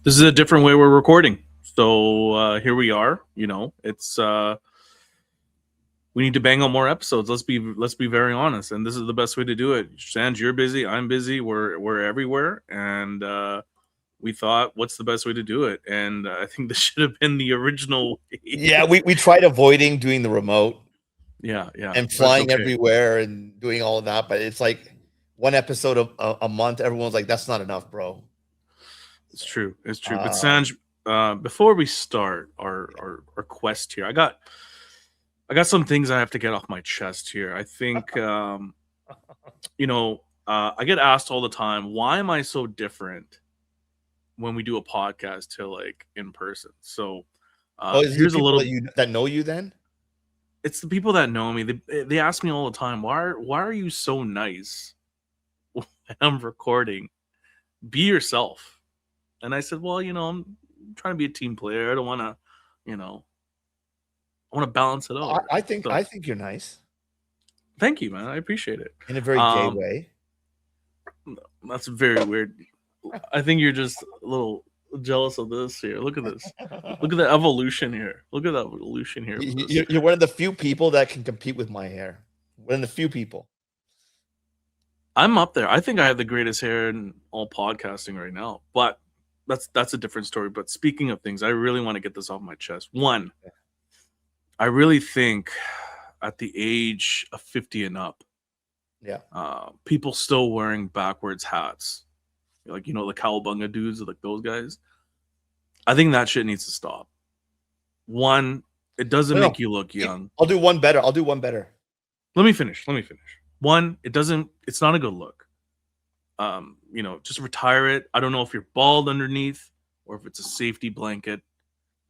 This is a different way we're recording. So here we are. It's we need to bang out more episodes. Let's be very honest, and this is the best way to do it. Sanj, you're busy. I'm busy. We're everywhere, and we thought, what's the best way to do it? And I think this should have been the original way. Yeah, we tried avoiding doing the remote yeah, and that's flying okay. everywhere and doing all of that, but it's like one episode a month. Everyone's like, "That's not enough, bro." It's true. It's true. But Um, Sanj, before we start our quest here, I got some things I have to get off my chest here. I think I get asked all the time, why am I so different when we do a podcast to like in person? So oh, is it the here's a people little. that know you then? It's the people that know me. They ask me all the time, why are you so nice when I'm recording? Be yourself. And I said, well, I'm trying to be a team player. I don't want to, I want to balance it out. I think So I think you're nice thank you, man. I appreciate it. in a very gay way. That's very weird. I think you're just a little jealous of this here. Look at this. Look at the evolution here. Look at the evolution here. You're one of the few people that can compete with my hair. One of the few people. I'm up there. I think I have the greatest hair in all podcasting right now. But that's a different story. But speaking of things, I really want to get this off my chest. One, I really think at the age of 50 and up, Yeah. people still wearing backwards hats, like the cowabunga dudes, like those guys. I think that shit needs to stop. One, it doesn't No, make you look young. I'll do one better. I'll do one better. Let me finish. One, it's not a good look. Just retire it. I don't know if you're bald underneath or if it's a safety blanket.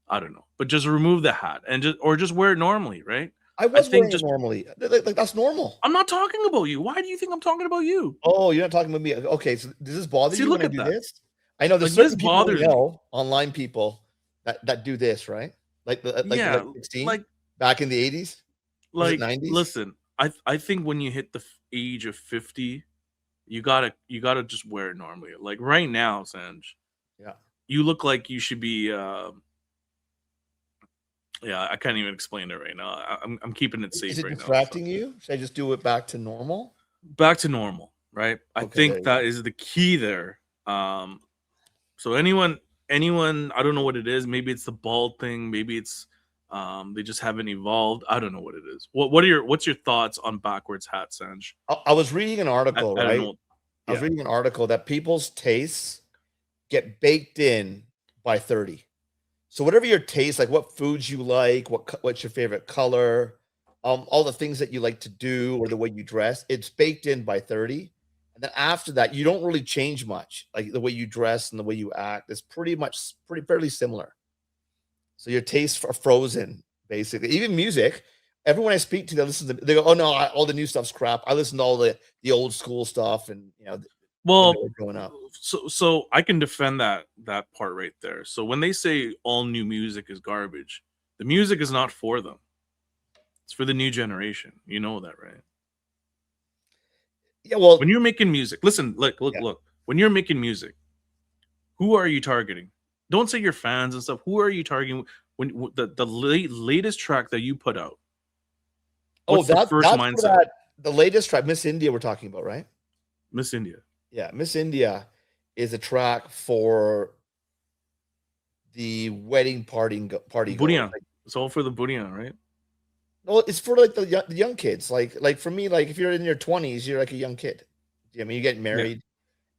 I don't know, but just remove the hat and just wear it normally, right? I was wearing it normally. Like that's normal. I'm not talking about you. Why do you think I'm talking about you? Oh, you're not talking about me. Okay, so does this bother See, you when look I at do that. this? I know there's Like, this certain people I bothers me. know, online people that do this, right? Like Yeah, 16, like back in the 80s, was it 90s? listen, I think when you hit the age of 50, you gotta just wear it normally. Like right now, Sanj, Yeah. you look like you should be. Yeah, I can't even explain it right now. I'm keeping it Is safe it right now. distracting you? Should I just do it back to normal? Back to normal, right? I Okay, there think you that go. is the key there. So anyone, I don't know what it is. Maybe it's the bald thing. Maybe it's they just haven't evolved. I don't know what it is. What's your thoughts on backwards hat, Sanj? I was reading an article, I don't right? know. I was Yeah. reading an article that people's tastes get baked in by 30. So whatever your taste, like what foods you like, what's your favorite color, all the things that you like to do or the way you dress, it's baked in by 30. And then after that, you don't really change much. Like the way you dress and the way you act is pretty fairly similar. So your tastes are frozen, basically. Even music. Everyone I speak to, they go, "Oh no, all the new stuff's crap. I listen to all the old school stuff, and when they Well, were growing up." so I can defend that part right there. So when they say all new music is garbage, the music is not for them. It's for the new generation. You know that, right? Yeah, well, When you're making music, listen, yeah. look. When you're making music, who are you targeting? Don't say your fans and stuff. Who are you targeting? When the latest track that you put out, Oh, what's the first that's for mindset? the latest track, Miss India, we're talking about, right? Miss India. Yeah, Miss India is a track for the wedding party goers. Burian. It's all for the Burian, right? Well, it's for like the young kids. Like for me, like if you're in your 20s, you're like a young kid. I mean, you get married,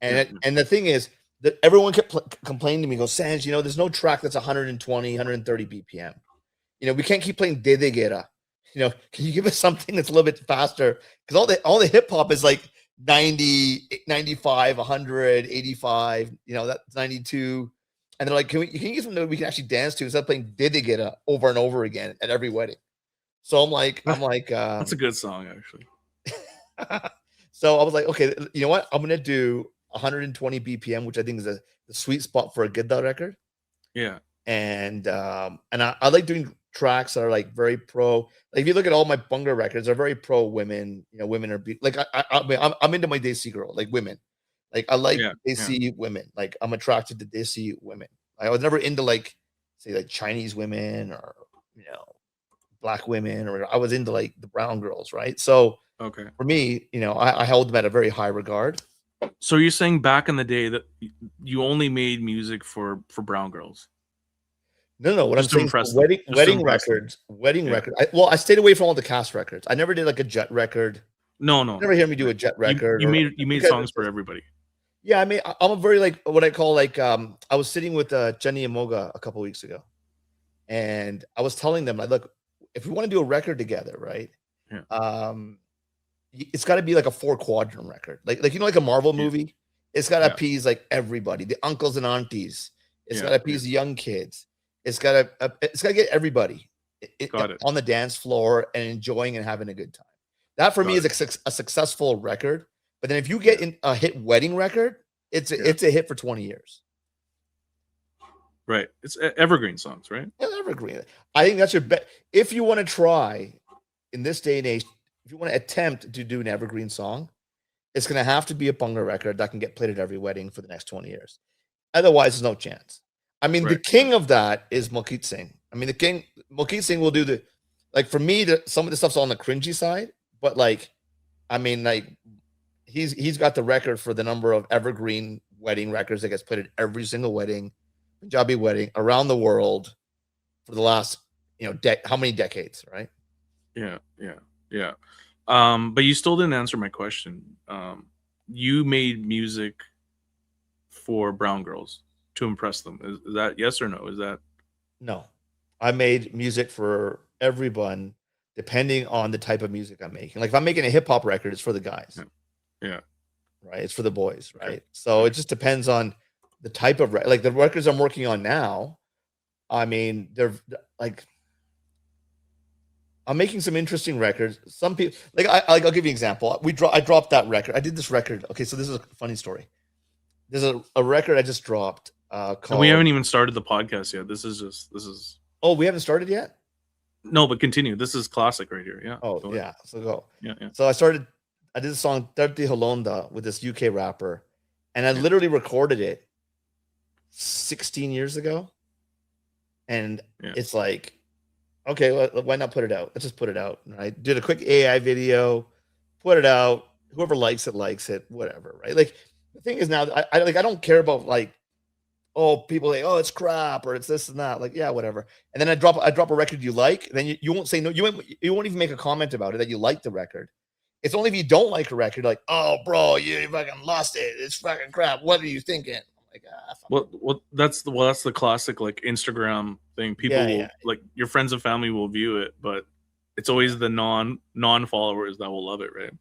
Yeah. and the thing is that everyone kept complaining to me, go, Sanj, there's no track that's 120, 130 BPM. We can't keep playing De De Guerra. Can you give us something that's a little bit faster? Because all the hip hop is like 90, 95, 100, 85, that's 92. And they're like, can you get something that we can actually dance to instead of playing De De Guerra over and over again at every wedding? So I'm like, That's a good song, actually. So I was like, okay, you know what? I'm gonna do 120 BPM, which I think is the sweet spot for a Gidda record. Yeah. And I like doing tracks that are like very pro. Like if you look at all my Bunga records, they're very pro women. Women are like I'm into my Desi girl, like women. Like I like Yeah. Desi women. Like I'm attracted to Desi women. I was never into like say like Chinese women or black women, or I was into like the brown girls, right? So Okay. for me, I held them at a very high regard. So you're saying back in the day that you only made music for brown girls, No. What I'm just to saying is impress them, wedding just to wedding impress them. records, wedding Yeah. record. I stayed away from all the cast records. I never did like a Jet record. No, You never hear me do a Right. Jet record, You or made because songs it's for just, everybody. yeah. I mean, I'm a very like what I call like I was sitting with Jenny and Moga a couple weeks ago, and I was telling them like, look, if we want to do a record together, right? Yeah. It's got to be like a 4-quadrant record, like like a Marvel Yeah. movie. It's got to Yeah. appease like everybody, the uncles and aunties. It's Yeah, got to appease the young kids. It's got to get everybody Got it. on the dance floor and enjoying and having a good time. That for me Got is a successful record. But then if you get in a hit wedding record, it's a hit for 20 years. Right. It's evergreen songs, right? Yeah, evergreen. I think that's your bet. If you want to try in this day and age, if you want to attempt to do an evergreen song, it's going to have to be a Bunga record that can get played at every wedding for the next 20 years. Otherwise, there's no chance. I mean, the Right. king of that is Malkit Singh. I mean, Malkit Singh will do like for me, some of the stuff's on the cringy side, but like, I mean, like he's got the record for the number of evergreen wedding records that gets played at every single wedding, Punjabi wedding around the world for the last, how many decades, right? Yeah. But you still didn't answer my question. You made music for brown girls to impress them. Is that yes or no? Is that No. I made music for everyone depending on the type of music I'm making. Like if I'm making a hip hop record, it's for the guys. Yeah. Right. It's for the boys. Right. Okay. So it just depends on the type of like the records I'm working on now. I mean, they're like I'm making some interesting records. Some people like I'll give you an example. I dropped that record. I did this record. Okay, so this is a funny story. There's a record I just dropped called. And we haven't even started the podcast yet. This is. Oh, we haven't started yet? No, but continue. This is classic right here. Yeah. Oh, yeah. So go. Yeah. So I did a song Dirty Holonda with this UK rapper, and I literally recorded it 16 years ago. And it's like, okay, why not put it out? Let's just put it out. Right? Did a quick AI video, put it out. Whoever likes it, whatever. Right? Like the thing is now, I don't care about like, oh, people say, oh, it's crap or it's this and that. Like, yeah, whatever. And then I drop a record you like, then you won't say no. You won't even make a comment about it that you like the record. It's only if you don't like a record, like, oh, bro, you fucking lost it. It's fucking crap. What are you thinking? I'm like, well, that's the classic like Instagram thing. People will like your friends and family will view it, but it's always the non-followers that will love it, right?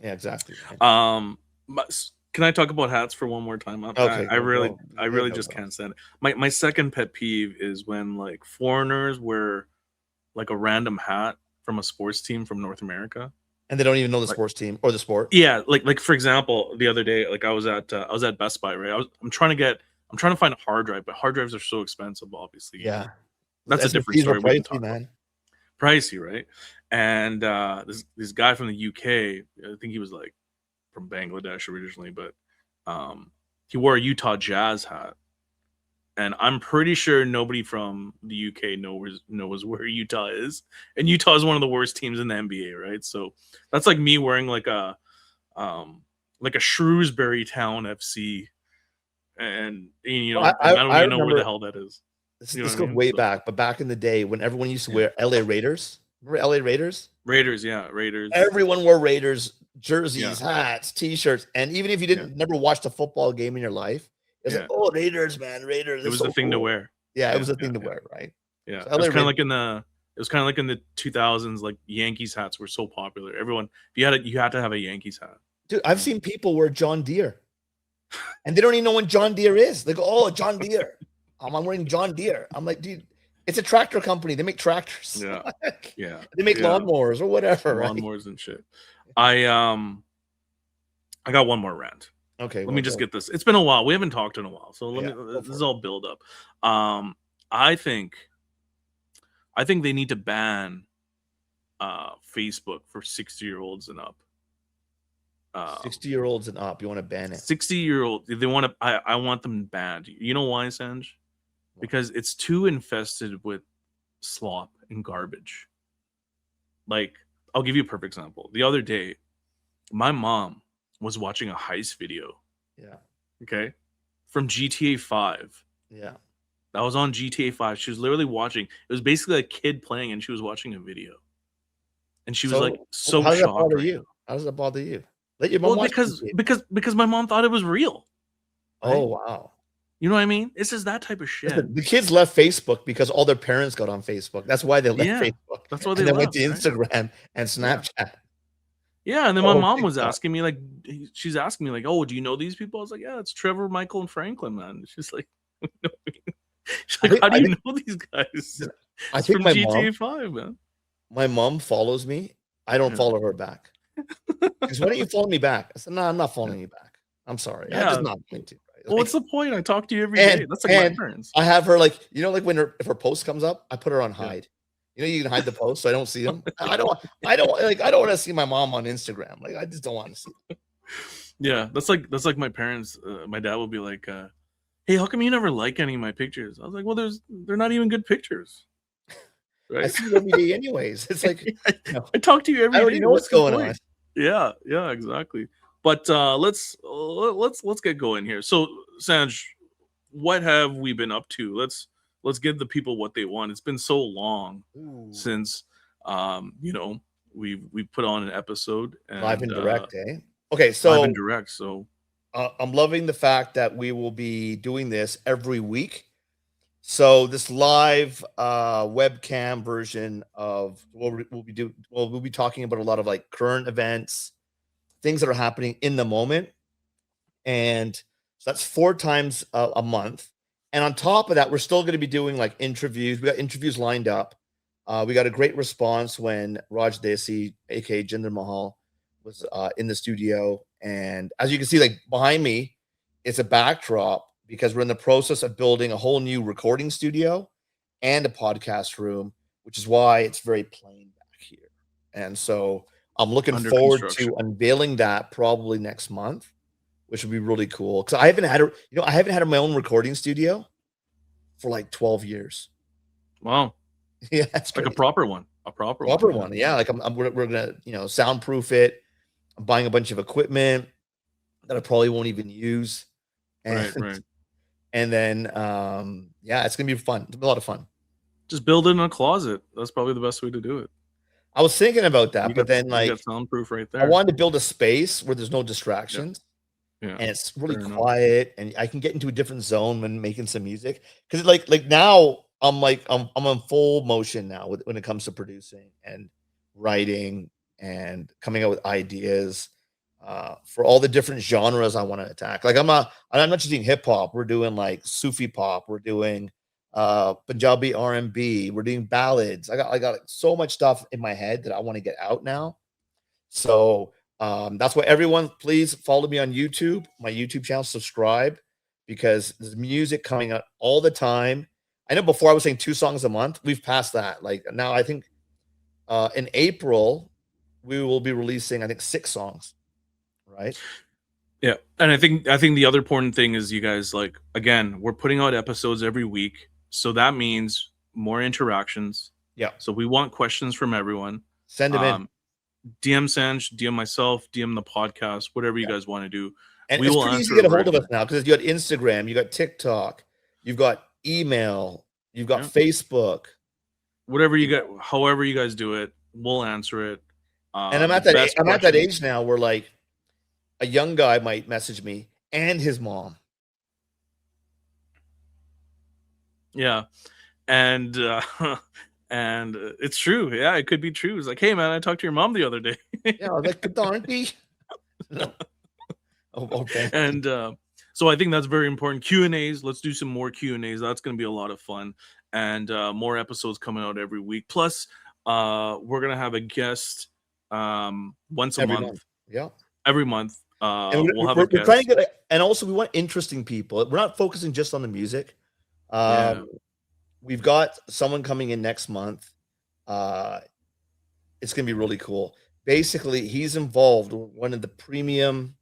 Yeah, exactly. But can I talk about hats for one more time? Okay, I really just can't stand it. My second pet peeve is when like foreigners wear like a random hat from a sports team from North America, and they don't even know the sports team or the sport. Yeah, like for example, the other day, like I was at Best Buy, right? I'm trying to find a hard drive, but hard drives are so expensive, obviously. Yeah, that's a different story. We can talk man. Pricey, right? And this guy from the UK, I think he was like from Bangladesh originally, but he wore a Utah Jazz hat, and I'm pretty sure nobody from the UK knows where Utah is, and Utah is one of the worst teams in the NBA, right? So that's like me wearing like a Shrewsbury Town FC, and I don't even know where the hell that is. This goes way back, but back in the day when everyone used to wear LA Raiders. Remember LA Raiders? Raiders. Everyone wore Raiders jerseys, hats, T-shirts, and even if you never watched a football game in your life, it's like, oh, Raiders, man, Raiders. It was the thing to wear. Yeah, it was the thing to wear, right? Yeah, so it was kind of like in the 2000s, like Yankees hats were so popular. Everyone, you had to have a Yankees hat. Dude, I've seen people wear John Deere, and they don't even know what John Deere is. They go, oh, John Deere. I'm wearing John Deere. I'm like, dude, it's a tractor company. They make tractors. Yeah. They make lawnmowers or whatever. Lawnmowers and shit. I got one more rant. Okay. Let me just get this. It's been a while. We haven't talked in a while. So this is all build up. I think they need to ban Facebook for 60-year-olds and up. 60-year-olds and up. You want to ban it? 60-year-old. They want to. I want them banned. You know why, Sanj? because it's too infested with slop and garbage. Like, I'll give you a perfect example. The other day, my mom was watching a heist video, Yeah. okay, from GTA 5. Yeah. That was on GTA 5. She was literally watching. It was basically a kid playing, and she was watching a video. And she was like So so how does that shocked bother right you? now. How does that bother you? Let your mom Well, watch because GTA. because my mom thought it was real, Oh, right? wow. You know what I mean? This is that type of shit. Listen, the kids left Facebook because all their parents got on Facebook. That's why they left Yeah, Facebook. that's why And they then went left, to right? Instagram and Yeah. Snapchat. Yeah, and then my Oh, mom was TikTok. asking me like, she's asking me like, "Oh, do you know these people?" I was like, "Yeah, it's Trevor, Michael, and Franklin, man." She's like, she's like, "How do you know these guys?" I It's think from GTA 5, man. my mom follows me. I don't Yeah. follow her back. Because why don't you follow me back? I said, no, I'm not following you back. I'm sorry. I'm just Yeah. not going to. Right? Well, what's the point? I talk to you every day. That's like my parents. I have her like, you know, like when if her post comes up, I put her on hide. You know, you can hide the post so I don't see them. I don't want to see my mom on Instagram. Like, I just don't want to see them. Yeah, that's like my parents. My dad will be like, "Hey, how come you never like any of my pictures?" I was like, "Well, they're not even good pictures." Right? I see you every day anyways. It's like, you know, I talk to you every I day. already know what's the going point? on. Yeah, exactly. But let's get going here. So, Sanj, what have we been up to? Let's give the people what they want. It's been so long since we put on an episode and Live and direct, eh? Okay, so live and direct. So I'm loving the fact that we will be doing this every week. So this live webcam version of we'll be talking about a lot of like current events, things that are happening in the moment, and so that's 4 times a month. And on top of that, we're still going to be doing like interviews. We got interviews lined up. We got a great response when Raj Desi, aka Jinder Mahal, was in the studio. And as you can see, like behind me, it's a backdrop because we're in the process of building a whole new recording studio and a podcast room, which is why it's very plain back here. And so I'm looking under forward construction. to unveiling that probably next month, which would be really cool. Because I haven't had my own recording studio for like 12 years. Wow. Yeah, that's like crazy. a proper one. A proper one. Yeah, like we're gonna soundproof it. I'm buying a bunch of equipment that I probably won't even use. And, Right. And then yeah, it's gonna be fun. It's gonna be a lot of fun. Just build it in a closet. That's probably the best way to do it. I was thinking about that, but then you got soundproof right there. I wanted to build a space where there's no distractions. Yeah. And it's really quiet, and I can get into a different zone when making some music. Because like now I'm in full motion now when it comes to producing and writing and coming up with ideas for all the different genres I want to attack. Like I'm not just doing hip hop. We're doing like Sufi pop. We're doing Punjabi R&B. We're doing ballads. I got like, so much stuff in my head that I want to get out now. So that's why everyone, please follow me on YouTube, my YouTube channel, subscribe, because there's music coming out all the time. I know before I was saying 2 songs a month. We've passed that. Like now, I think in April we will be releasing, I think, 6 songs. Right. Yeah, and I think the other important thing is you guys, like, again, we're putting out episodes every week, so that means more interactions. Yeah. So we want questions from everyone. Send them in. DM Sanj, DM myself, DM the podcast, whatever you guys want to do. And we it's will pretty answer easy to get a hold right of us now because you got Instagram, you got TikTok, you've got email, you've got Facebook. Whatever you got, however you guys do it, we'll answer it. And I'm at that age now where like a young guy might message me and his mom. Yeah. And and it's true. Yeah, it could be true. It's like, hey man, I talked to your mom the other day. Yeah, I was like, good donkey. Okay. And so I think that's very important. Q&As. Let's do some more Q&As. That's going to be a lot of fun. And more episodes coming out every week. Plus, we're going to have a guest once a month. Yeah. Every month. And we'll have a guest. trying to get, and also we want interesting people. We're not focusing just on the music. We've got someone coming in next month. It's going to be really cool. Basically, he's involved with one of the premium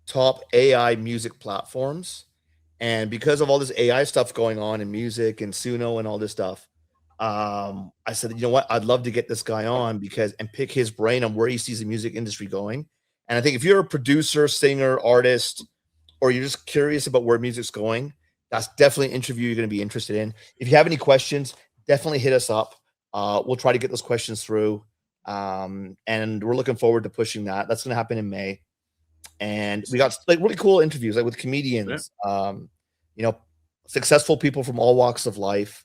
top AI music platforms, And because of all this AI stuff going on in music and Suno and all this stuff, I said, you know what? I'd love to get this guy on because and pick his brain on where he sees the music industry going. And I think if you're a producer, singer, artist, or you're just curious about where music's going, that's definitely an interview you're going to be interested in. If you have any questions, definitely hit us up. We'll try to get those questions through. And we're looking forward to pushing that. That's going to happen in May. And we got like really cool interviews, like with comedians, you know, successful people from all walks of life,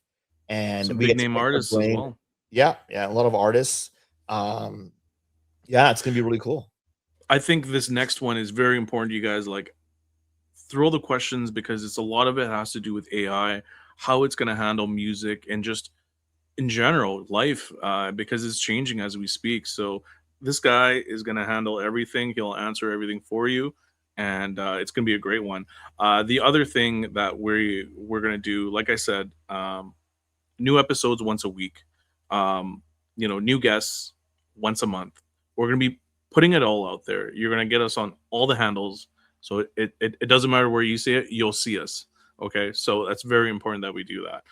and Some we big get to name pick their artists as brain. well. Yeah, a lot of artists. Yeah, it's gonna be really cool. I think this next one is very important to you guys. Like, throw the questions because it's a lot of it has to do with AI, how it's going to handle music, and just in general life, because it's changing as we speak. So this guy is going to handle everything. He'll answer everything for you, and it's going to be a great one. The other thing that we're going to do, like I said, new episodes once a week. New guests once a month. We're gonna be putting it all out there. You're gonna get us on all the handles, so it doesn't matter where you see it, you'll see us. Okay, so that's very important that we do that.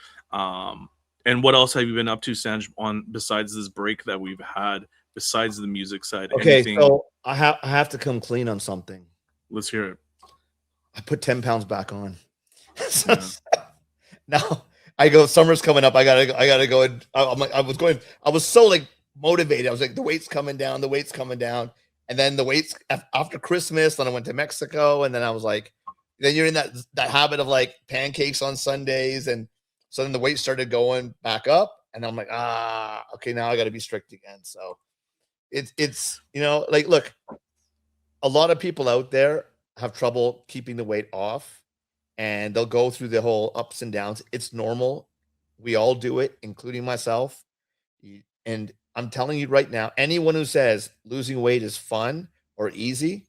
And what else have you been up to, Sanj, on besides this break that we've had? Besides the music side, Okay, anything? so I have to come clean on something. Let's hear it. I put 10 pounds back on. Yeah. Now I go, summer's coming up. I gotta go. And I'm like, I was so like motivated. I was like, the weight's coming down, and then the weight's after Christmas. Then I went to Mexico, and then I was like, then you're in that habit of like pancakes on Sundays, and so then the weight started going back up, and I'm like, okay, now I got to be strict again. So it's like, look, a lot of people out there have trouble keeping the weight off, and they'll go through the whole ups and downs. It's normal. We all do it, including myself. And I'm telling you right now, anyone who says losing weight is fun or easy,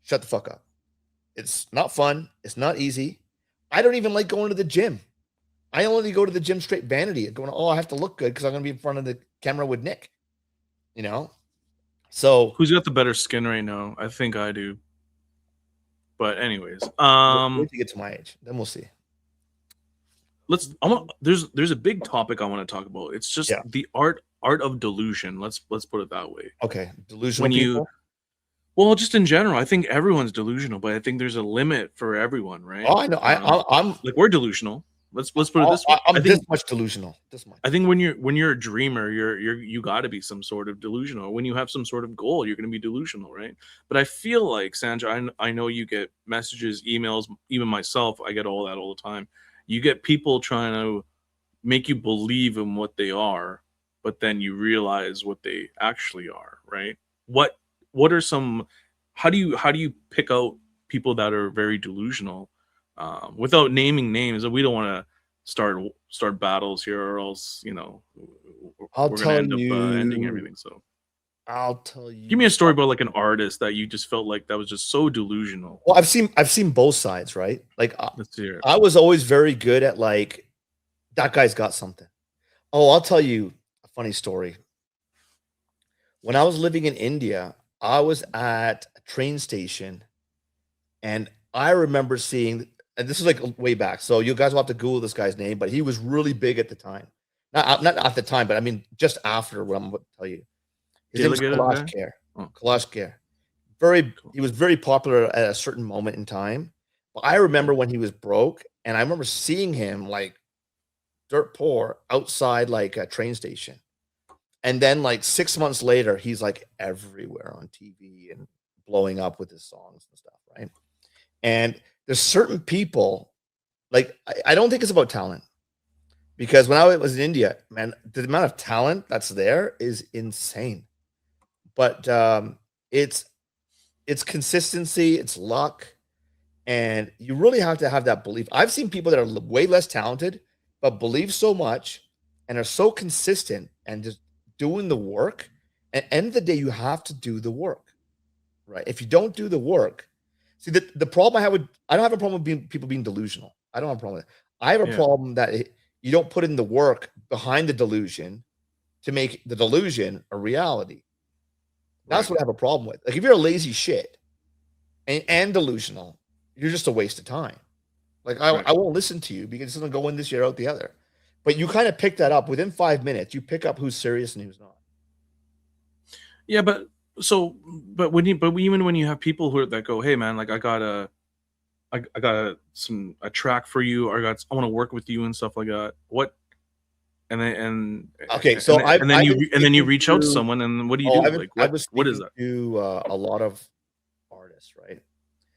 shut the fuck up. It's not fun. It's not easy. I don't even like going to the gym. I only go to the gym straight vanity. Going, I have to look good because I'm going to be in front of the camera with Nick. So who's got the better skin right now? I think I do. But anyways, wait to get to my age, then we'll see. There's a big topic I want to talk about. It's just the art of delusion. Let's put it that way. Okay, delusional people. Well, just in general, I think everyone's delusional, but I think there's a limit for everyone, right? Oh, I know. I'm like, we're delusional. Let's put it this way. I'm this much delusional. This much. I think when you're a dreamer, you got to be some sort of delusional. When you have some sort of goal, you're going to be delusional, right? But I feel like, Sanj, I know you get messages, emails, even myself, I get all that all the time. You get people trying to make you believe in what they are, but then you realize what they actually are, right? What are some? How do you pick out people that are very delusional, without naming names? We don't want to start battles here, or else I'll we're tell gonna end up you. ending everything. So I'll tell you. Give me a story about like an artist that you just felt like that was just so delusional. Well, I've seen both sides, right? Like, Let's hear it. I was always very good at like, that guy's got something. Oh, I'll tell you a funny story. When I was living in India, I was at a train station, and I remember seeing, and this is like way back. So you guys will have to Google this guy's name, but he was really big at the time. Not at the time, but I mean just after what I'm about to tell you. His name was Kalash Kher. Kalash Kher. He was very popular at a certain moment in time. But I remember when he was broke, and I remember seeing him like dirt poor outside like a train station. And then like 6 months later, he's like everywhere on TV and blowing up with his songs and stuff, right? And there's certain people, like, I don't think it's about talent, because when I was in India, man, the amount of talent that's there is insane. But it's consistency, it's luck, and you really have to have that belief. I've seen people that are way less talented, but believe so much and are so consistent and just doing the work. At the end of the day, you have to do the work, right? If you don't do the work, see, the problem I have with, I don't have a problem with people being delusional. I don't have a problem with it. I have a problem that you don't put in the work behind the delusion to make the delusion a reality. That's what I have a problem with. Like, if you're a lazy shit and delusional, you're just a waste of time. Like Right. I won't listen to you because it's gonna go in this year out the other. But you kind of pick that up within 5 minutes. You pick up who's serious and who's not. Yeah, but even when you have people that go, hey man, like I got a track for you, or I want to work with you and stuff like that. What? And then Okay, so I've been and then you speaking reach out to to someone, and what do you oh, do? Like I was what is speaking that? to a lot of artists, right?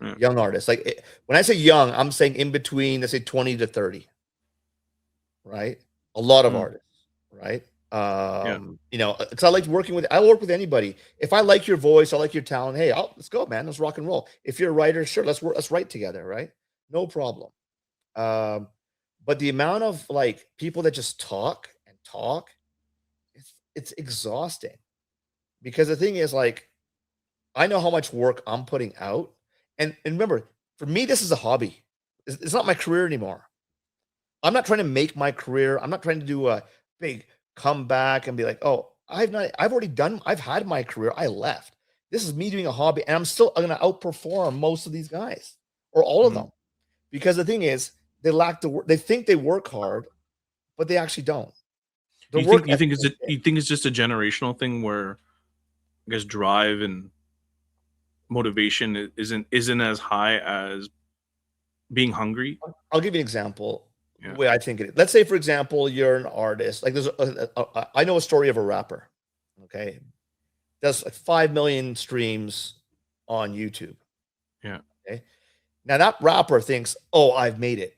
Yeah. Young artists. Like when I say young, I'm saying in between, let's say 20 to 30, right? A lot of artists, right? Yeah. You know, because I work with anybody. If I like your voice, I like your talent. Hey, let's go, man. Let's rock and roll. If you're a writer, sure, let's write together, right? No problem. But the amount of like people that just talk and talk, it's exhausting. Because the thing is, like, I know how much work I'm putting out. And remember, for me, this is a hobby. It's not my career anymore. I'm not trying to make my career. I'm not trying to do a big comeback and be like, oh, I've had my career. I left. This is me doing a hobby, and I'm gonna outperform most of these guys or all of them. Because the thing is, they lack the work. They think they work hard, but they actually don't. You think it's just a generational thing where I guess drive and motivation isn't as high as being hungry? I'll give you an example. The way I think it is. Let's say, for example, you're an artist. Like I know a story of a rapper. Okay, does like 5 million streams on YouTube. Yeah. Okay. Now that rapper thinks, oh, I've made it.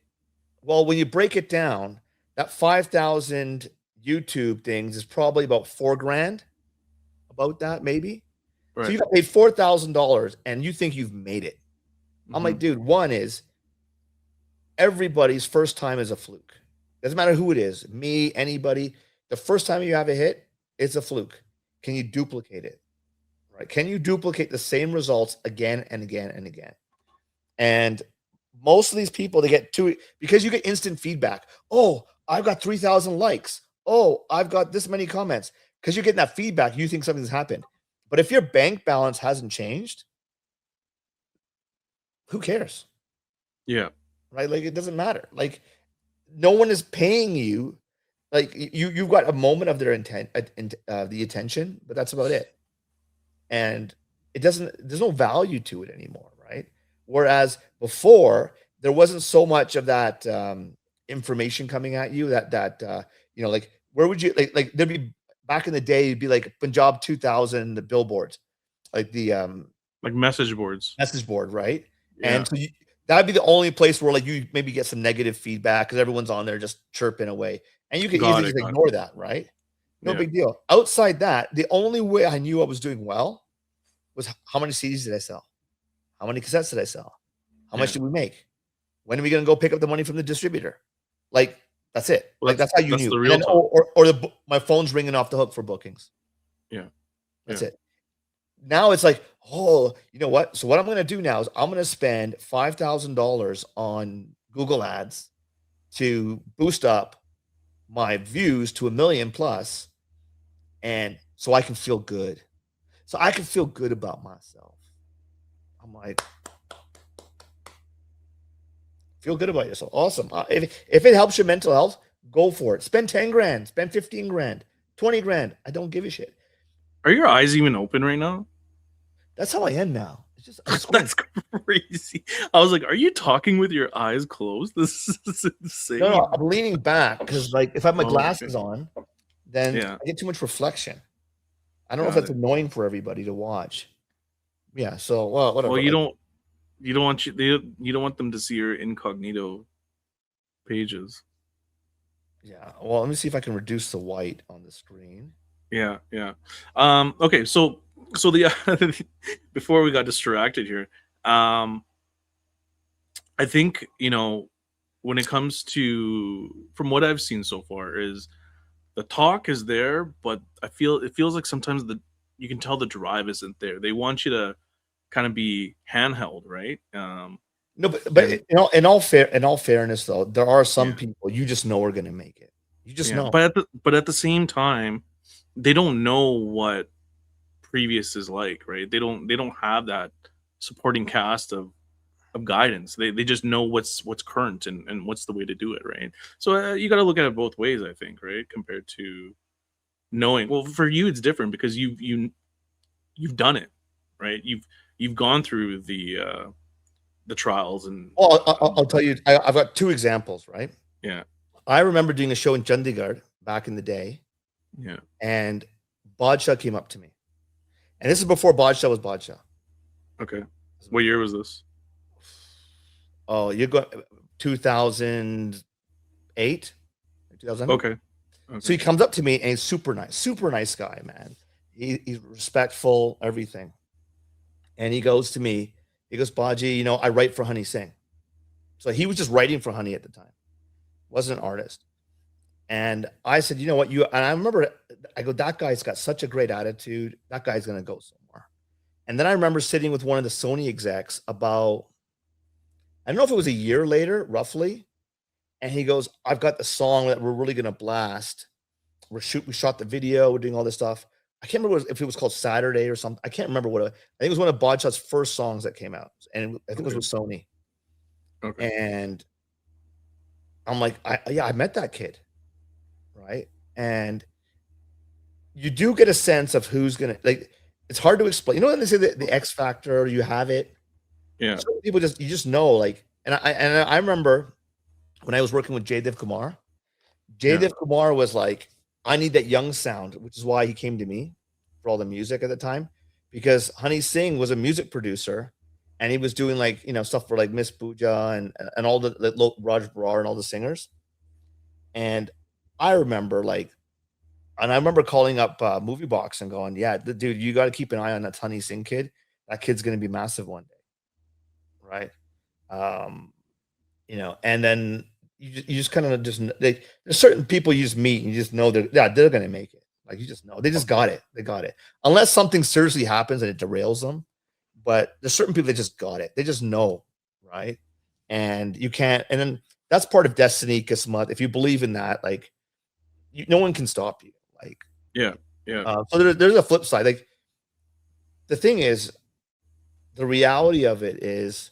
Well, when you break it down, that 5,000 YouTube things is probably about $4,000. About that, maybe. Right. So you got paid $4,000 and you think you've made it. I'm like, dude, one is everybody's first time is a fluke. Doesn't matter who it is, me, anybody. The first time you have a hit, it's a fluke. Can you duplicate it? Right? Can you duplicate the same results again and again and again? And most of these people, they get to it because you get instant feedback. Oh, I've got 3,000 likes. Oh, I've got this many comments. Because you're getting that feedback, you think something's happened. But if your bank balance hasn't changed, who cares? Yeah. Right? Like it doesn't matter. Like no one is paying you. Like you've got a moment of their the attention, but that's about it. And there's no value to it anymore, right? Whereas before there wasn't so much of that information coming at you that you know, like where would you like there'd be back in the day, it'd be like Punjab 2000, the billboards, like the like message board, right? Yeah. And so that'd be the only place where like you maybe get some negative feedback because everyone's on there just chirping away, and you can easily just ignore that, right? No big deal. Outside that, the only way I knew I was doing well was how many CDs did I sell? How many cassettes did I sell? How much did we make? When are we going to go pick up the money from the distributor? Like, that's it. Well, like, that's how you knew. The real and then, my phone's ringing off the hook for bookings. Yeah. That's it. Now it's like, oh, you know what? So what I'm going to do now is I'm going to spend $5,000 on Google Ads to boost up my views to 1 million plus. And so I can feel good. So I can feel good about myself. I'm like, feel good about yourself. Awesome. If it helps your mental health, go for it. Spend 10 grand, spend 15 grand, 20 grand. I don't give a shit. Are your eyes even open right now? That's how I am now. It's just that's crazy. I was like, are you talking with your eyes closed? This is insane. No, I'm leaning back because like if I have my glasses on, then I get too much reflection. I don't know if that's annoying for everybody to watch. Yeah, so whatever. Well, you don't want them to see your incognito pages. Yeah. Well, let me see if I can reduce the white on the screen. Yeah. Okay, so the before we got distracted here, I think, you know, when it comes to, from what I've seen so far, is the talk is there, but it feels like sometimes you can tell the drive isn't there. They want you to kind of be handheld, right? No, but in all fairness, though, there are some people you just know are going to make it. You just know. But at the same time, they don't know what previous is like, right? They don't have that supporting cast of guidance. They just know what's current and what's the way to do it, right? So you got to look at it both ways, I think, right? Compared to knowing. Well, for you, it's different because you've done it, right? You've gone through the trials and Well, I'll tell you, I've got two examples, right? yeah, I remember doing a show in Chandigarh back in the day, yeah. and Badshah came up to me. And this is before Badshah was Badshah. Okay. What year was this? Oh, you're going 2008, 2000. Okay. So he comes up to me and he's super nice guy, man. He's respectful, everything. And he goes to me, he goes, Baji, you know, I write for Honey Singh. So he was just writing for Honey at the time, wasn't an artist. And I said, you know what, and I remember, I go, that guy's got such a great attitude. That guy's going to go somewhere. And then I remember sitting with one of the Sony execs about, I don't know if it was a year later, roughly. And he goes, I've got the song that we're really going to blast. We shot the video, we're doing all this stuff. I can't remember if it was called Saturday or something. I can't remember I think it was one of Bodshot's first songs that came out. And I think it was with Sony. Okay. And I'm like, I met that kid. Right. And you do get a sense of who's going to, like, it's hard to explain. You know when they say the X factor, you have it. Yeah. Some people you just know, like, and I remember when I was working with Jaydev Kumar, Kumar was like, I need that young sound, which is why he came to me for all the music at the time, because Honey Singh was a music producer and he was doing, like, you know, stuff for like Miss Pooja and all the Raj Brar and all the singers. And I remember calling up Movie Box and going, yeah, dude, you got to keep an eye on that Honey Singh kid. That kid's going to be massive one day. Right. You know, and then you just kind of there's certain people you just meet and you just know they're going to make it. Like, you just know, they just got it. They got it. Unless something seriously happens and it derails them. But there's certain people that just got it. They just know. Right. And you can't, and then that's part of destiny, Kismet. If you believe in that, like, no one can stop you. Like, yeah. So there's a flip side. Like, the thing is, the reality of it is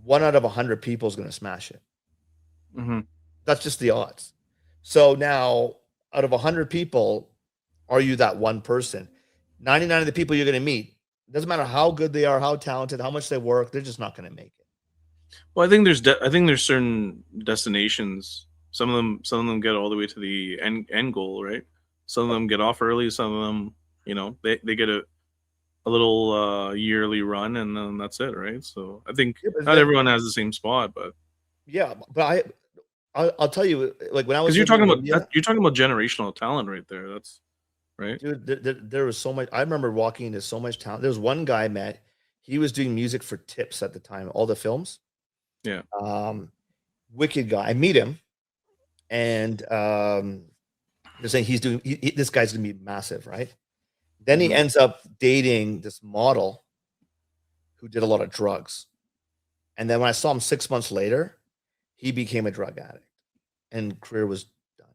1 out of 100 people is going to smash it. Mm-hmm. That's just the odds. So now, out of 100 people, are you that one person? 99 of the people you're going to meet, doesn't matter how good they are, how talented, how much they work, they're just not going to make it. Well, I think there's certain destinations. Some of them get all the way to the end goal, right? Some of them get off early. Some of them, you know, they get a little yearly run, and then that's it, right? So I think not everyone has the same spot, but yeah. But I'll tell you, like, when I was, because you're talking about generational talent right there. That's right, dude. There was so much. I remember walking into so much talent. There was one guy I met. He was doing music for Tips at the time, all the films. Yeah. Wicked guy. I meet him, and they're saying he's doing. This guy's gonna be massive, right? Then he ends up dating this model who did a lot of drugs. And then when I saw him 6 months later, he became a drug addict and career was done,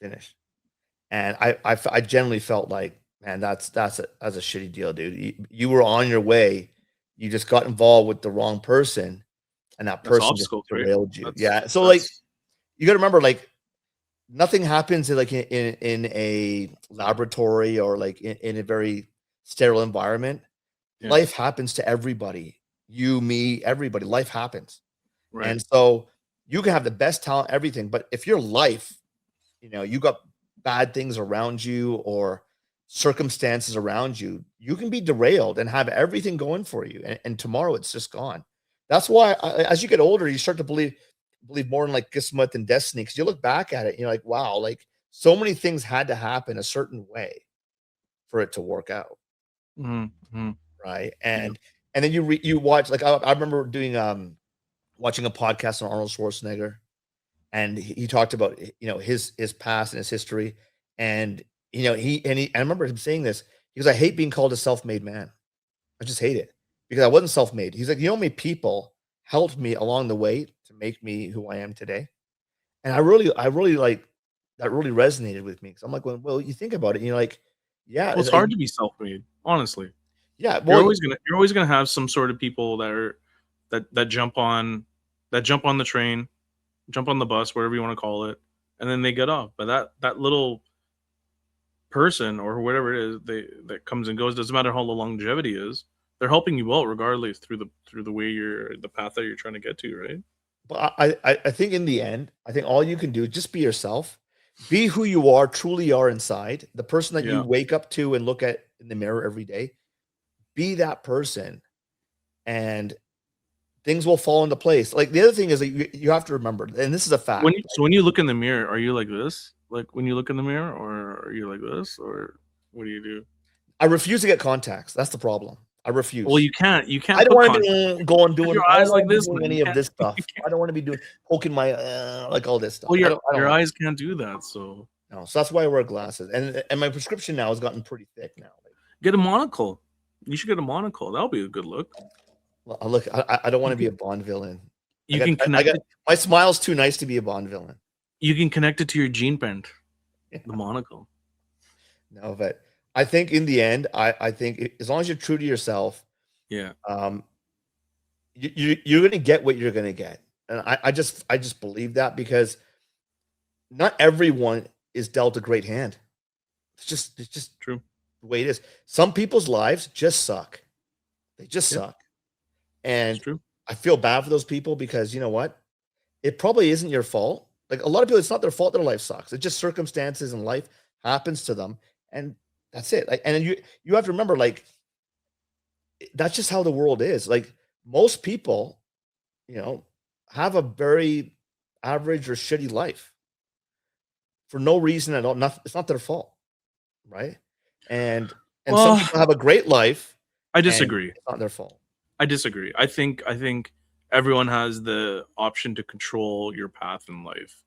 finished. And I generally felt like, man, that's a shitty deal, dude. You were on your way. You just got involved with the wrong person and that person just derailed you. Yeah. So, like, you got to remember, like, nothing happens like in a laboratory or like in a very sterile environment. Yeah. Life happens to everybody. You, me, everybody. Life happens. Right. And so you can have the best talent, everything. But if your life, you know, you got bad things around you or circumstances around you, you can be derailed and have everything going for you. And tomorrow it's just gone. That's why as you get older, you start to believe more in like Kismet and destiny, because you look back at it and you're like, wow, like, so many things had to happen a certain way for it to work out. Mm-hmm. Right. And then you watch, like, I remember doing watching a podcast on Arnold Schwarzenegger, and he talked about, you know, his past and his history, and you know, I remember him saying this. He goes, I hate being called a self-made man. I just hate it, because I wasn't self-made. He's like, you know how many people helped me along the way to make me who I am today? And I really like, that really resonated with me, because I'm like, well, you think about it and you're like, yeah, well, it's hard to be self-made, honestly. Yeah, well, you're always gonna have some sort of people that that jump on the train, jump on the bus, whatever you want to call it, and then they get off. But that little person or whatever it is that comes and goes, doesn't matter how the longevity is, they're helping you out regardless through the way the path that you're trying to get to, right? But I think in the end, I think all you can do is just be yourself, be who you are, truly are inside, the person that you Yeah. wake up to and look at in the mirror every day. Be that person, and things will fall into place. Like the other thing is that you have to remember, and this is a fact. So when you look in the mirror, are you like this? Like when you look in the mirror, or are you like this, or what do you do? I refuse to get contacts. That's the problem. I refuse. Well, you can't I don't put want to contact. be going doing. Your I eyes don't like want to be this, doing man. any You of can't. this stuff. I don't want to be doing poking my like all this stuff. Well, I don't your like eyes can't do that. So no. So that's why I wear glasses, and my prescription now has gotten pretty thick now. get a monocle. You should get a monocle. That'll be a good look. Well, look, I don't want to be a Bond villain. You can connect it. My smile's too nice to be a Bond villain. You can connect it to your jean band. The monocle. No, but I think in the end, I think as long as you're true to yourself, Yeah. You're going to get what you're going to get, and I just believe that, because not everyone is dealt a great hand. It's just True. the way it is. Some people's lives just suck. They just suck, and It's true. I feel bad for those people, because you know what? It probably isn't your fault. Like a lot of people, it's not their fault their life sucks. It's just circumstances and life happens to them, and that's it. Like, and you have to remember, like, that's just how the world is. Like most people, have a very average or shitty life for no reason at all. It's not their fault, right? And some people have a great life. I disagree. It's not their fault. I disagree. I think everyone has the option to control your path in life.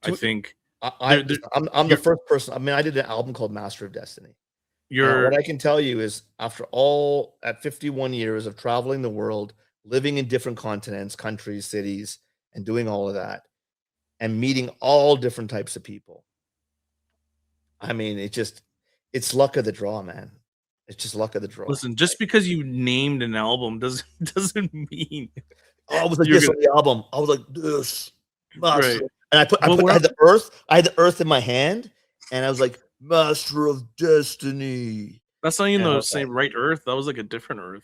I think I'm the first person. I mean, I did an album called Master of Destiny. What I can tell you is, after at 51 years of traveling the world, living in different continents, countries, cities, and doing all of that, and meeting all different types of people, I mean, it's luck of the draw, man. It's just luck of the draw. Listen, just because you named an album doesn't mean. Oh, I was like this on the album. I was like this, right? And I had the earth. I had the earth in my hand, and I was like, Master of Destiny. That's not even the same right Earth. That was like a different Earth.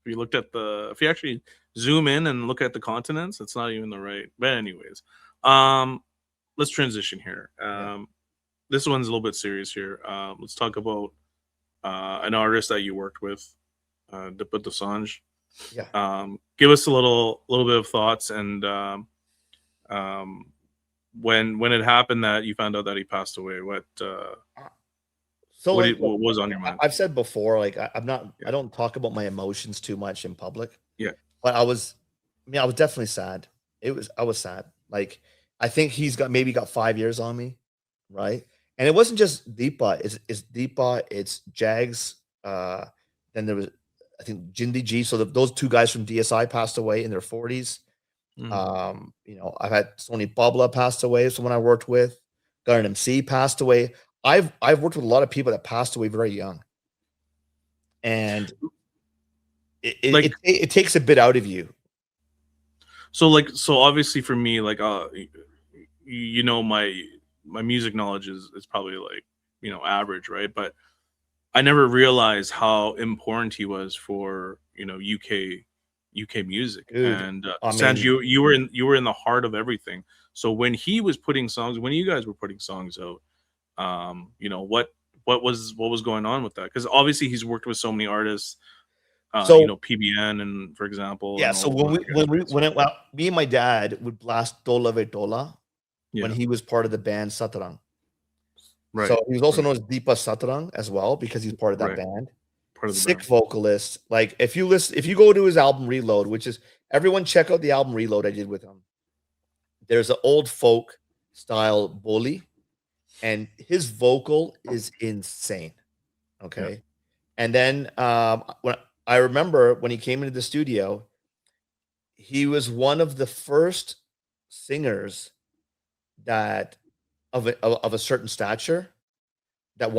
If you actually zoom in and look at the continents, it's not even the right. But anyways, let's transition here. This one's a little bit serious here. Let's talk about an artist that you worked with, Dippa Dosanjh. Yeah. Give us a little bit of thoughts, and when it happened that you found out that he passed away, what was on your mind? I've said before, like I don't talk about my emotions too much in public. Yeah. But I was definitely sad. I was sad. Like, I think he's maybe got 5 years on me, right? And it wasn't just Deepa. It's Deepa. It's Jags. Then there was, I think, Jindy G. So those two guys from DSI passed away in their 40s. I've had Sony Babla passed away. Someone I worked with, Garden MC passed away. I've worked with a lot of people that passed away very young, and it takes a bit out of you. So obviously for me, like my music knowledge is probably like average, right? But I never realized how important he was for UK music. Dude, and Sanj, you were in the heart of everything. So when he was putting songs, when you guys were putting songs out, what was going on with that? Because obviously he's worked with so many artists, PBN, and for example. Yeah. So me and my dad would blast Dola Ve Dola when he was part of the band Satarang. Right. So he was also known as Deepa Satarang as well, because he's part of that band. Sick vocalist. Like if you go to his album Reload, which is, everyone check out the album Reload I did with him. There's an old folk style Boli, and his vocal is insane. Okay. Yeah. And then when I remember when he came into the studio, he was one of the first singers that of a certain stature that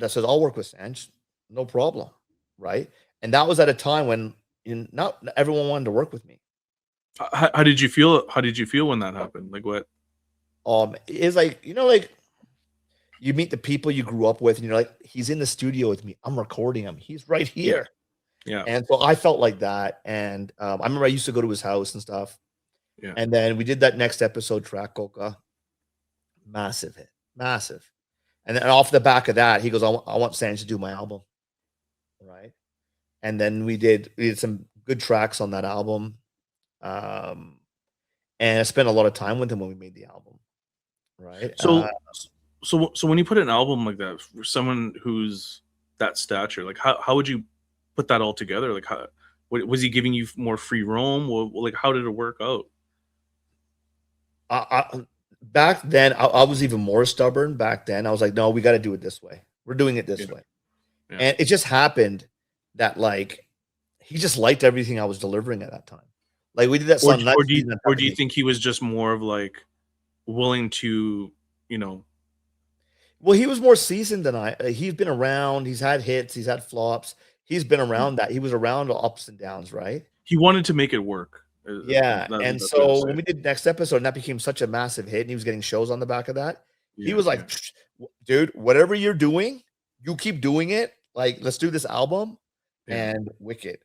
says, I'll work with Sanj, no problem. Right. And that was at a time when not everyone wanted to work with me. How did you feel? How did you feel when that happened? Like what? It's like, like you meet the people you grew up with, and you're like, he's in the studio with me. I'm recording him. He's right Yeah, here. yeah, And so I felt like that. And I remember I used to go to his house and stuff. yeah. And then we did that next episode, Track Coca. Massive hit. Massive. And then off the back of that, he goes, I want Sanj to do my album. Right. And then we did some good tracks on that album. Um, and I spent a lot of time with him when we made the album. Right. So when you put an album like that for someone who's that stature, like how would you put that all together? Like how was he giving you more free roam? Or like how did it work out? Back then, I was even more stubborn. Back then, I was like, no, we got to do it this way. We're doing it this Yeah, way. yeah. And it just happened that like he just liked everything I was delivering at that time. Like we did that song Or Nuts. do you think he was just more of like willing to, you know, Well, he was more seasoned than I. He's been around. He's had hits. He's had flops. He's been around that. He was around the ups and downs, right? he wanted to make it work. Yeah. That's And what I'm so when saying. we did next episode, and that became such a massive hit, and he was getting shows on the back of that, he Yeah, was like, yeah, dude, whatever you're doing, you keep doing it. Like, let's do this album yeah. and Wicked.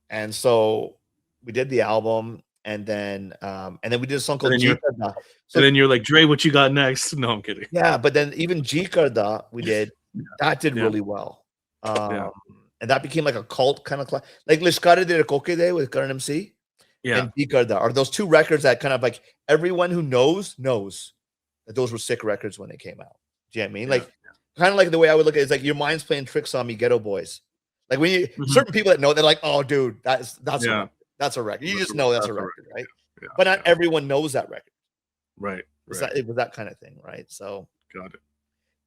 And so we did the album, and then we did a song And called then you're Jikarda. and So then you're like, Dre, what you got next? No, I'm kidding. yeah, but then even Jikarda we did, that did Yeah, really well. yeah, And that became like a cult kind of like Lishkare de Koke Day with Karan MC yeah, and Jikarda are those two records that kind of like everyone who knows that those were sick records when they came out. Do you know what I mean? yeah. Like kind of like the way I would look at it is like your mind's playing tricks on me, Ghetto Boys. Like when you Mhm. certain people that know, they're like, oh, dude, that's a Yeah. record. That's a record. You That's just know that's a that's record, right? Yeah, But not yeah. everyone knows that record. Right, right. It was that kind of thing, right? So, Got it.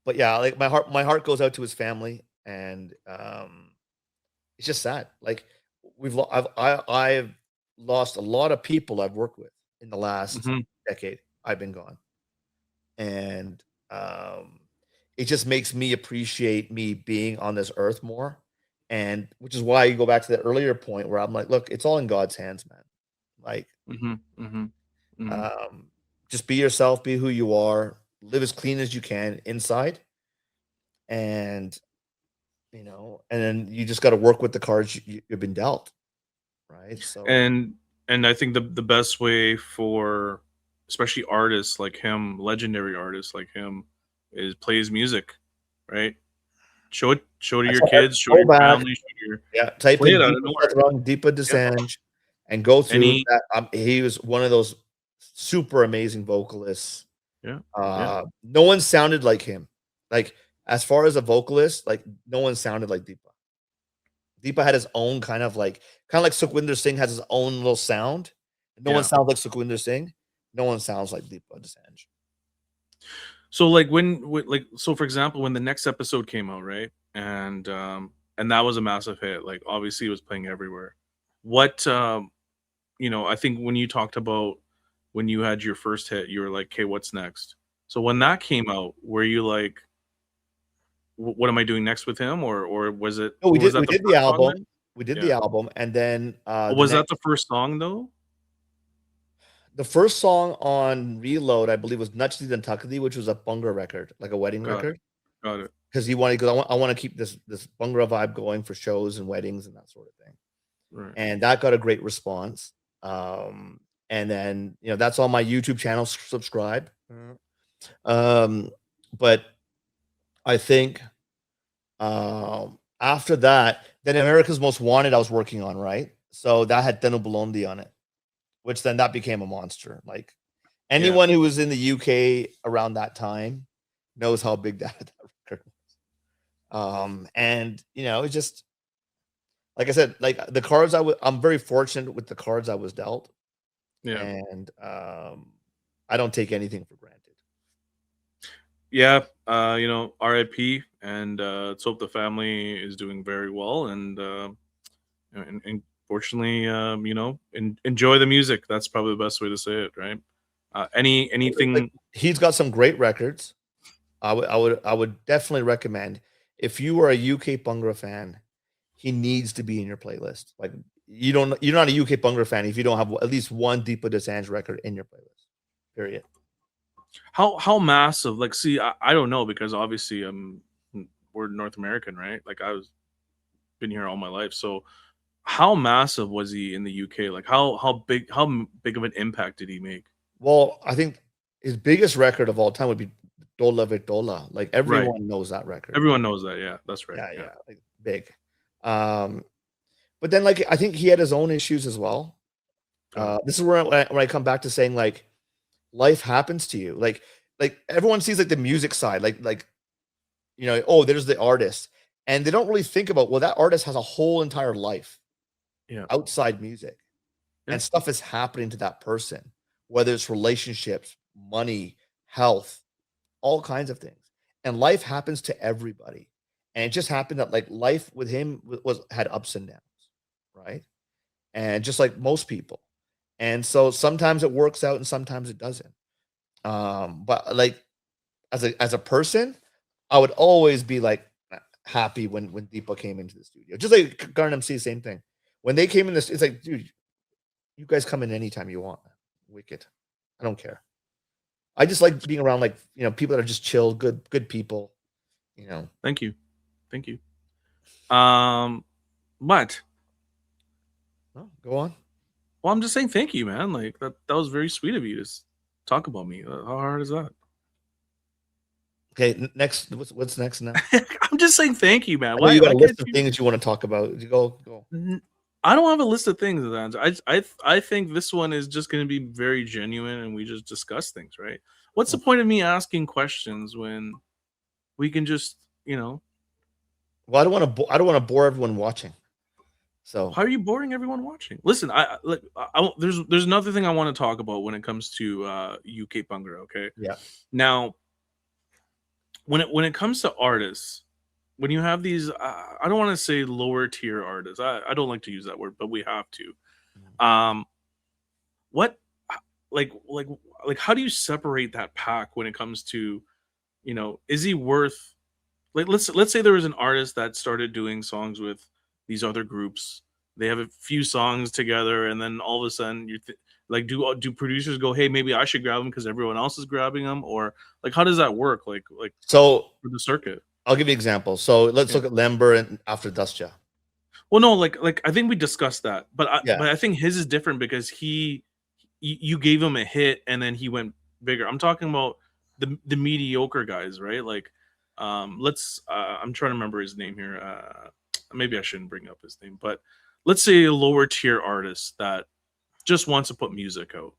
but yeah, like my heart goes out to his family, and it's just sad. Like I've lost a lot of people I've worked with in the last Mhm. decade. I've been gone, and it just makes me appreciate me being on this earth more, and which is why you go back to that earlier point where I'm like, look, it's all in God's hands, man. Like, Mhm, mhm, mhm. um, just be yourself, be who you are, live as clean as you can inside, and and then you just got to work with the cards you've been dealt, right? So And I think the best way for especially artists like him, legendary artists like him, is play his music, right? Show it to I your tell kids, show go your back, family, show your yeah, type play in it out of nowhere. Deepa Yeah. Dosanjh, and go through Any that. He was one of those super amazing vocalists. yeah, yeah. No one sounded like him. Like as far as a vocalist, like no one sounded like Deepa. Deepa had his own kind of like Sukhwinder Singh has his own little sound. No one Yeah. sounds like Sukhwinder Singh. No one sounds like Deepa Dosanjh. So like when like so for example, when the next episode came out, right? And that was a massive hit. Like obviously it was playing everywhere. What I think when you talked about when you had your first hit, you were like, "Okay, what's next?" So when that came out, were you like, What am I doing next with him?" Or was it No, or was we that the did the first song album. then? We did the Yeah. album, and then the Was that next the first song though? the first song on Reload, I believe, was Nachdi Dan Takdi, which was a Bunga record, like a wedding Got it. record. Got it. Because he wanted, because I want to keep this Bunga vibe going for shows and weddings and that sort of thing. Right. And that got a great response. And then that's on my YouTube channel. Subscribe. But I think after that, then America's Most Wanted I was working on, right? So that had Tenu Blondi on it, which then that became a monster. Like anyone who was in the UK around that time knows how big that record was. And it's just like I said, like the cards I'm very fortunate with the cards I was dealt, Yeah. and I don't take anything for granted. Yeah. RIP, and let's hope the family is doing very well, and fortunately, enjoy the music. That's probably the best way to say it, right? Anything? He's got some great records. I would definitely recommend if you are a UK Bunga fan, he needs to be in your playlist. Like you're not a UK Bunga fan if you don't have at least one Deepa Dosanjh record in your playlist. Period. How massive? Like, see, I don't know because obviously we're North American, right? Like been here all my life. So how massive was he in the UK? Like how big of an impact did he make? Well, I think his biggest record of all time would be Dola Vitola. Like Right. everyone knows that record. Everyone knows that. Yeah, that's right. Yeah, like big. But then like I think he had his own issues as well. This is where I come back to saying like life happens to you. Like everyone sees like the music side, like you know, oh, there's the artist, and they don't really think about, well, that artist has a whole entire life outside music, and stuff is happening to that person, whether it's relationships, money, health, all kinds of things, and life happens to everybody. And it just happened that like life with him had ups and downs, right? And just like most people, and so sometimes it works out and sometimes it doesn't. But like as a person, I would always be like happy when Deepa came into the studio. Just like Garden MC, same thing. When they came in this, it's like, dude, you guys come in anytime you want. Wicked. I don't care. I just like being around like, you know, people that are just chill, good people. You know. Thank you. What? Oh, go on. Well, I'm just saying thank you, man. Like that was very sweet of you to talk about me. How hard is that? Okay, next. What's next now? I'm just saying thank you, man. Why you got a list of things you want to talk about? You go. I don't have a list of things. I think this one is just going to be very genuine, and we just discuss things, right? What's the point of me asking questions when we can just, you know? Well, I don't want to bore everyone watching. So how are you boring everyone watching? Listen, there's another thing I want to talk about when it comes to UK Bunga. Okay. Yeah. Now, when it comes to artists, when you have these, I don't want to say lower tier artists. I don't like to use that word, but we have to. What, like, how do you separate that pack when it comes to, you know, is he worth? Like, let's say there was an artist that started doing songs with these other groups. They have a few songs together, and then all of a sudden, like, do producers go, "Hey, maybe I should grab them because everyone else is grabbing them," or like, how does that work? Like so for the circuit. I'll give you an example. So let's look at Lember and After Dustja. Well, no, like I think we discussed that, but I think his is different because you gave him a hit and then he went bigger. I'm talking about the mediocre guys, right? Like, I'm trying to remember his name here. Maybe I shouldn't bring up his name, but let's say a lower tier artist that just wants to put music out.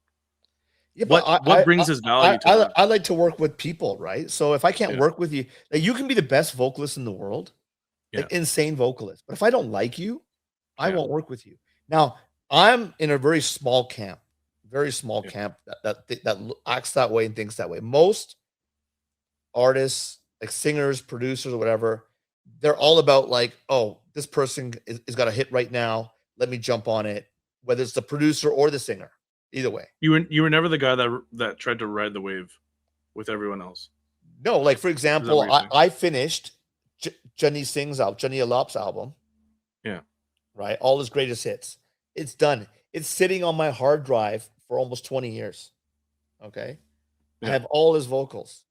Yeah, what brings his value to that? I like to work with people, right? So if I can't work with you, like you can be the best vocalist in the world, like insane vocalist, but if I don't like you, I won't work with you. Now, I'm in a very small camp that acts that way and thinks that way. Most artists, like singers, producers, or whatever, they're all about like, oh, this person is got a hit right now. Let me jump on it, whether it's the producer or the singer. Either way. You were never the guy that tried to ride the wave with everyone else. No, like for example, I finished Johnny Alop's album. Yeah. Right? All his greatest hits. It's done. It's sitting on my hard drive for almost 20 years. Okay. Yeah. I have all his vocals.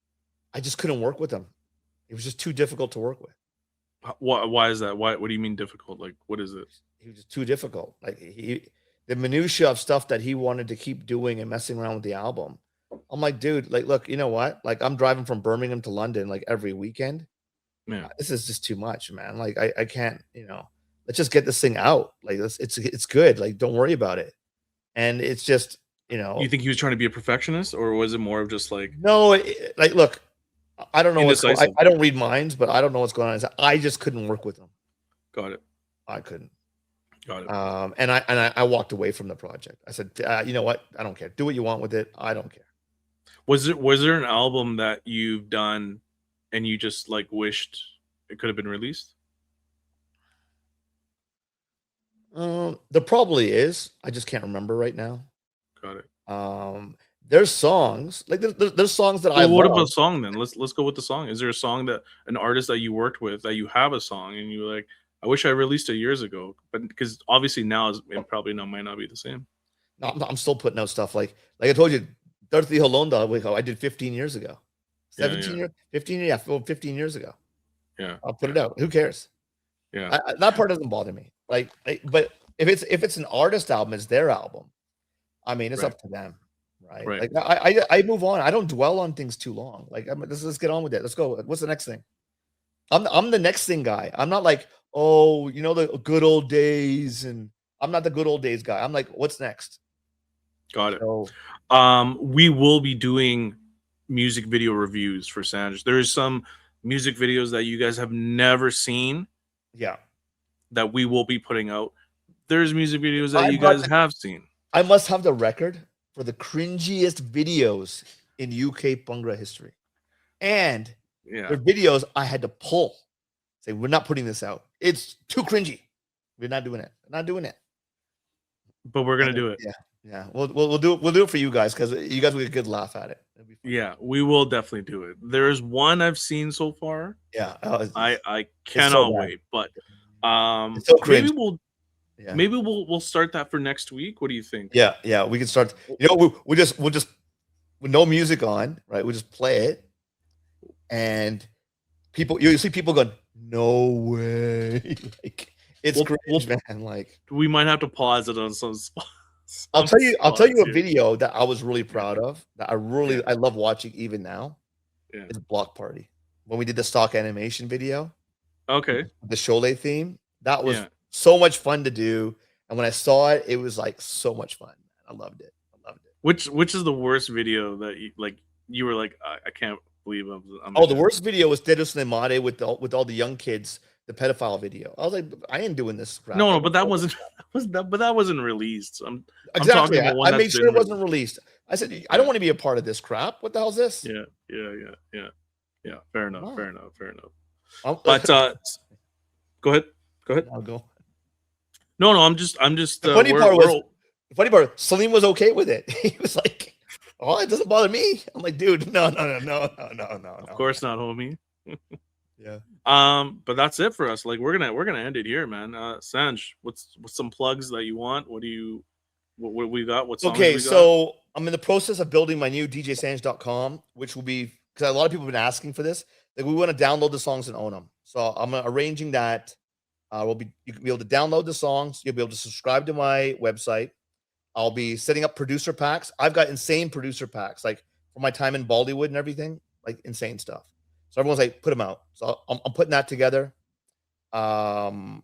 I just couldn't work with him. It was just too difficult to work with. Why is that? What do you mean difficult? Like, what is it? He was just too difficult. Like the minutia of stuff that he wanted to keep doing and messing around with the album. I'm like, dude, like, look, you know what? Like, I'm driving from Birmingham to London like every weekend. Yeah. This is just too much, man. Like, I can't, you know, let's just get this thing out. Like, it's good. Like, don't worry about it. And it's just, you know. You think he was trying to be a perfectionist, or was it more of just like? No, like, look, I don't know what's going on. I don't read minds, but I don't know what's going on. I just couldn't work with him. Got it. I couldn't. Got it. And I walked away from the project. I said, you know what? I don't care. Do what you want with it. I don't care. Was there an album that you've done and you just like wished it could have been released? There probably is. I just can't remember right now. Got it. There's songs like there's songs that I love. What about song then? Let's go with the song. Is there a song that an artist that you worked with that you have a song and you like, I wish I released it years ago, but because obviously now it probably might not be the same. No, I'm still putting out stuff like I told you, Darthi Holonda, I did 15 years ago. 17 years, 15 years, 15 years ago. Yeah. I'll put it out. Who cares? Yeah. That part doesn't bother me. But if it's an artist album, it's their album. I mean, it's up to them, right? Right. Like I move on. I don't dwell on things too long. Like let's get on with it. Let's go. What's the next thing? I'm the next thing guy. I'm not like, oh, the good old days, and I'm not the good old days guy. I'm like, what's next? Got it. So, we will be doing music video reviews for Sanj. There's some music videos that you guys have never seen. Yeah. That we will be putting out. There's music videos that you guys have seen. I must have the record for the cringiest videos in UK Bhangra history. And the videos I had to pull. Say, we're not putting this out. It's too cringy. We're not doing it. We're not doing it. But we're gonna do it. Yeah. Yeah. We'll do it for you guys because you guys will get a good laugh at it. Yeah, we will definitely do it. There's one I've seen so far. Yeah. I cannot wait. But it's so cringe. maybe we'll start that for next week. What do you think? Yeah, we can start. We'll just with no music on, right? We'll just play it, and you'll see people going, "No way!" Like it's cringe, man. Like we might have to pause it on some spots. I'll tell you a video that I was really proud of. That I love watching even now. Yeah, it's Block Party when we did the stock animation video. Okay, the Sholay theme. That was so much fun to do, and when I saw it, it was like so much fun. I loved it. Which is the worst video that you were like, I can't believe I'm the worst video was Delusion with all the young kids, the pedophile video. I was like, I ain't doing this crap. No, but that wasn't released. Exactly. I made sure it wasn't released. I said, I don't want to be a part of this crap. What the hell is this? Yeah. Fair enough. But go ahead. I'll go. No, I'm just. The funny part, Salim was okay with it. He was like, "Oh, it doesn't bother me." I'm like, "Dude, no." Of course not, homie. Yeah. But that's it for us. Like we're gonna end it here, man. Sanj, what's some plugs that you want? What we got? What songs we got? So I'm in the process of building my new djsanj.com, which will be because a lot of people have been asking for this. Like we want to download the songs and own them. So I'm arranging that. You can be able to download the songs. You'll be able to subscribe to my website. I'll be setting up producer packs. I've got insane producer packs, like for my time in Bollywood and everything, like insane stuff. So everyone's like, put them out. So I'm putting that together. And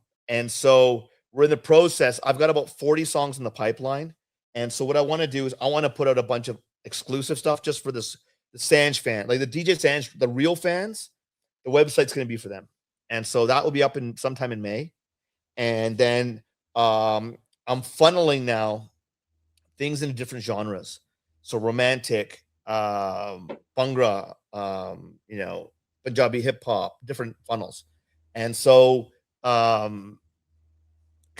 so we're in the process. I've got about 40 songs in the pipeline. And so what I want to do is I want to put out a bunch of exclusive stuff just for the Sanj fan, like the DJ Sanj, the real fans. The website's going to be for them. And so that will be up sometime in May. And then I'm funneling now things in different genres. So romantic, Bhangra, Punjabi hip hop, different funnels. And so because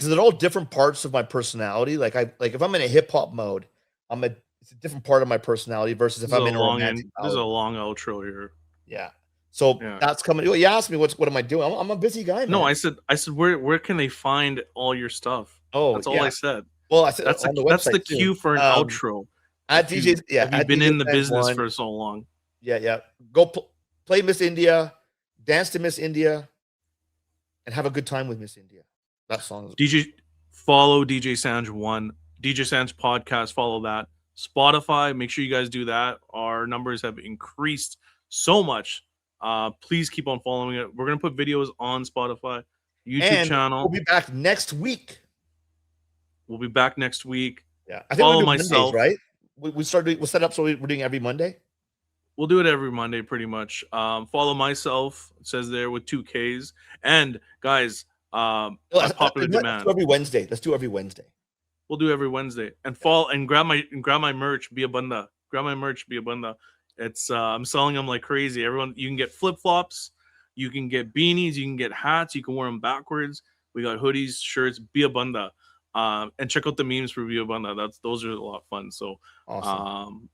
they're all different parts of my personality. Like if I'm in a hip hop mode, it's a different part of my personality versus if I'm in a romantic. There's a long outro here. Yeah. So that's coming. You asked me what am I doing? I'm a busy guy, man. No, I said where can they find all your stuff? Oh, that's all I said. Well, I said that's the cue for an outro. At DJ's, you've been in the business for so long. Yeah. Go play Miss India, dance to Miss India, and have a good time with Miss India. That song. Follow DJ Sanj DJ Sanj podcast. Follow that. Spotify. Make sure you guys do that. Our numbers have increased so much. Please keep on following it. We're gonna put videos on Spotify, YouTube channel. We'll be back next week. Yeah, I think follow myself. Mondays, right? We'll set up so we're doing every Monday. We'll do it every Monday, pretty much. Follow myself. It says there with 2 Ks. And guys, popular demand. Let's do every Wednesday. We'll do every Wednesday. And grab my merch. Be a banda. Grab my merch. Be a banda. It's I'm selling them like crazy. Everyone, you can get flip-flops, you can get beanies, you can get hats, you can wear them backwards. We got hoodies, shirts, be a banda. And check out the memes for Be a Banda. Those are a lot of fun. So awesome.